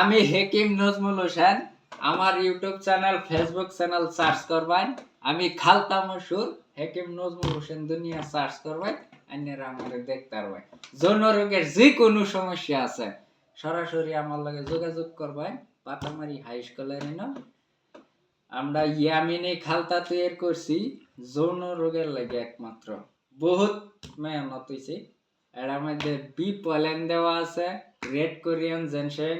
আমি হেকিম নজমুল হোসেন। আমার YouTube channel Facebook channel search করবেন। আমি খালতা মশুর হেকিম নজমুল হোসেন দুনিয়া সার্চ করবেন। আপনারা আমাকে দেখতে পারবেন। যৌন রোগের যে কোনো সমস্যা আছে সরাসরি আমার লগে যোগাযোগ করবেন। পাতামারি হাই স্কুলের না আমরা ইয়ামিনে খালতা তৈরি করছি যৌন রোগের লাগে একমাত্র। বহুত মেহনত হয়েছে। এর মধ্যে বি পলেন দেওয়া আছে, রেড কোরিয়ান জেনসেন,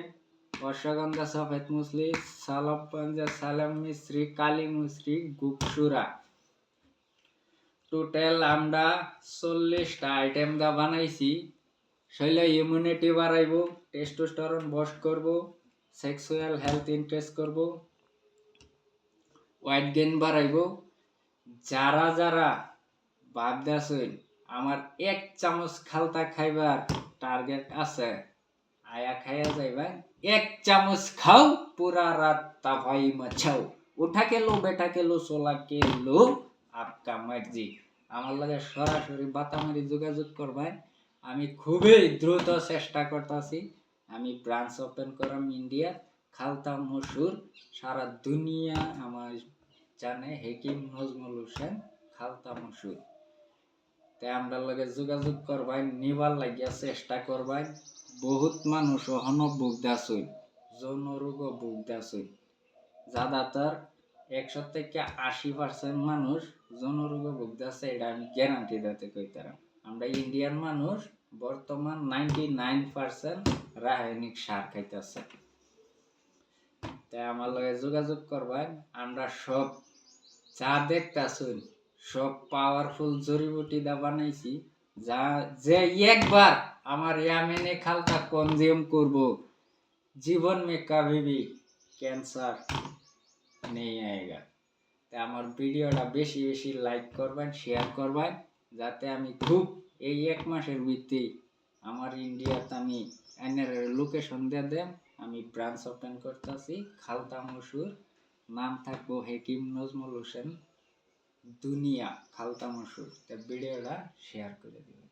অশ্বগন্ধা সফেদ মুসলি, সালাম পাঞ্জা, সালাম মিশ্রি, কালি মিশ্রি, গুপসুরা। টোটাল আমরা 40টা আইটেম দা বানাইছি। শরীরে ইমিউনিটি বাড়াইব, টেস্টোস্টেরন বুস্ট করব, সেক্সুয়াল হেলথ ইনক্রিজ করব, ওয়েট গেইন বাড়াইব। যারা যারা ভাবতেছেন আমার 1 চামচ খালতা খাইবার টার্গেট আছে, আয়া খাইয়া যাইবা। 1 চামচ খাও, পুরা রাত তাফাই মচাও। উঠা के लो बैठा के लो सोला के लो आपका मर्जी। আমার লগে সরাসরি বাতামারি যোগাযোগ করবেন। আমি খুবই দ্রুত চেষ্টা করতেছি। আমি ব্রাঞ্চ ওপেন করলাম ইন্ডিয়া। খালতা মশুর সারা দুনিয়া আমার জানে হেকিম নজমুল হোসেন খালতা মশুর। তাই আমরা লগে যোগাযোগ করবেন, নিবার লাগিয়া চেষ্টা করবেন। বহুত মানুষ অহনো ভুগতাছে, যৌন রোগ ভুগতাছে। যাদাতার 100 থেকে 80% মানুষ যৌন রোগে ভুগতাছে, এটা আমি গ্যারান্টি দিতে কইতারাম। আমরা ইন্ডিয়ান মানুষ বর্তমান 99% রাসায়নিক সার খাইতেছে। তাই আমার লগে যোগাযোগ করবেন। আমরা সব যা দেখতাছেন সব পাওয়ারফুল জড়িবুটি দা বানাইছি। যা যে একবার আমার ইয়ামিনে খালতা কনজিউম করব, জীবন में कभी भी कैंसर नहीं आएगा। তাই আমার ভিডিওটা বেশি বেশি লাইক করবেন, শেয়ার করবেন, যাতে আমি খুব এই 1 মাসের ভিতরে আমার ইন্ডিয়াতে আমি এনের লোকেশন দিয়ে দেন। আমি ব্রাঞ্চ ওপেন করতেছি খালতা মশুর। নাম থাকবো হেকিম নজমুল হোসেন দুনিয়া খালতা মশুর। তাই ভিডিওটা শেয়ার করে দিবেন।